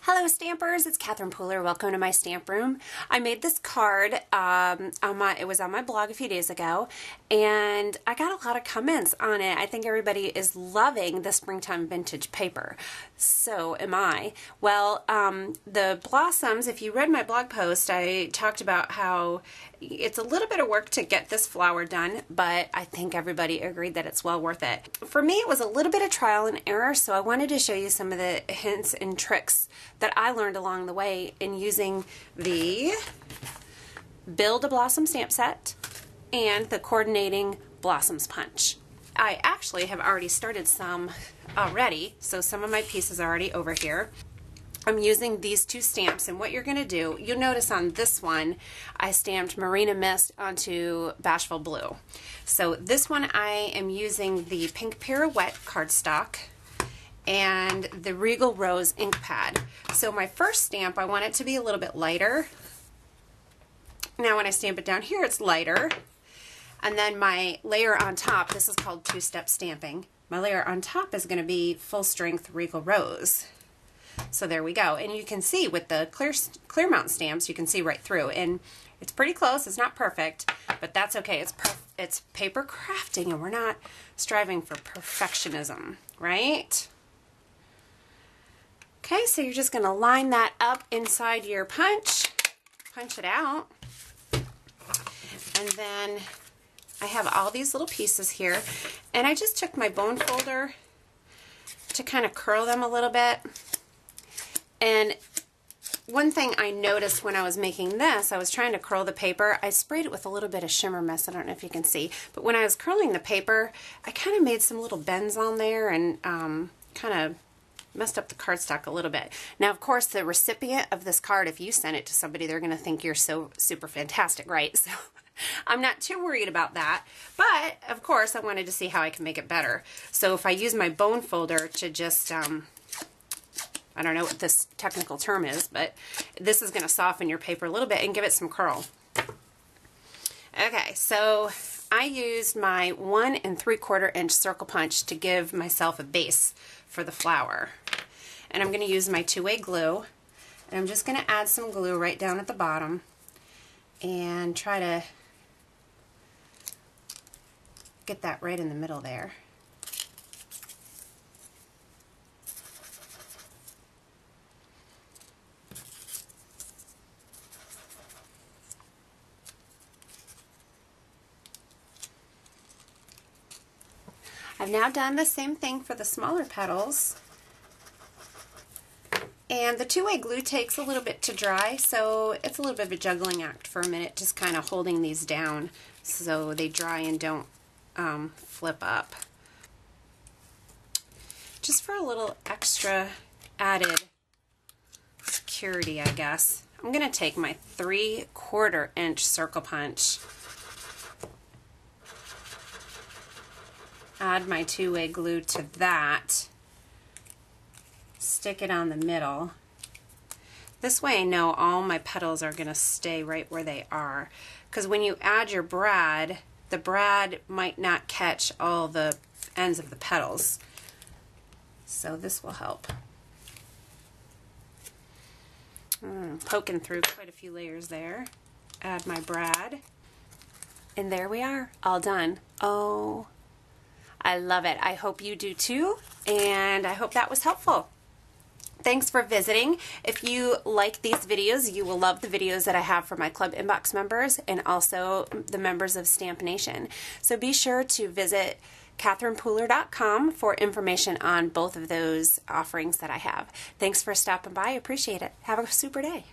Hello Stampers, it's Catherine Pooler. Welcome to my stamp room. I made this card, it was on my blog a few days ago, and I got a lot of comments on it. I think everybody is loving the springtime vintage paper. So am I. Well, the blossoms, if you read my blog post, I talked about how it's a little bit of work to get this flower done, but I think everybody agreed that it's well worth it. For me, it was a little bit of trial and error, so I wanted to show you some of the hints and tricks that I learned along the way in using the Build a Blossom stamp set and the coordinating Blossoms punch. I actually have already started some already, so some of my pieces are already over here. I'm using these two stamps, and what you're going to do, you'll notice on this one I stamped Marina Mist onto Bashful Blue. So this one I am using the Pink Pirouette cardstock and the Regal Rose ink pad. So my first stamp, I want it to be a little bit lighter. Now when I stamp it down here, it's lighter. And then my layer on top, this is called two-step stamping. My layer on top is going to be full strength Regal Rose. So there we go. And you can see with the clear mount stamps, you can see right through. And it's pretty close. It's not perfect, but that's okay. It's paper crafting, and we're not striving for perfectionism, right? Okay, so you're just going to line that up inside your punch it out, and then I have all these little pieces here, and I just took my bone folder to kind of curl them a little bit. And one thing I noticed when I was making this, I was trying to curl the paper. I sprayed it with a little bit of shimmer mist. I don't know if you can see, but when I was curling the paper, I kind of made some little bends on there and kind of messed up the cardstock a little bit. Now, of course, the recipient of this card, if you send it to somebody, they're going to think you're so super fantastic, right? So I'm not too worried about that. But, of course, I wanted to see how I can make it better. So if I use my bone folder to just, I don't know what this technical term is, but this is going to soften your paper a little bit and give it some curl. Okay, so I used my 1 3/4 inch circle punch to give myself a base for the flower. And I'm going to use my two-way glue, and I'm just going to add some glue right down at the bottom and try to get that right in the middle there. I've now done the same thing for the smaller petals, and the two-way glue takes a little bit to dry, so it's a little bit of a juggling act for a minute, just kind of holding these down so they dry and don't flip up. Just for a little extra added security, I guess, I'm going to take my 3/4 inch circle punch, add my two-way glue to that, stick it on the middle. This way I know all my petals are going to stay right where they are, because when you add your brad, the brad might not catch all the ends of the petals. So this will help. Poking through quite a few layers there. Add my brad, and there we are, all done. Oh, I love it. I hope you do too, and I hope that was helpful. Thanks for visiting. If you like these videos, you will love the videos that I have for my Club Inbox members and also the members of Stamp Nation. So be sure to visit catherinepooler.com for information on both of those offerings that I have. Thanks for stopping by. I appreciate it. Have a super day.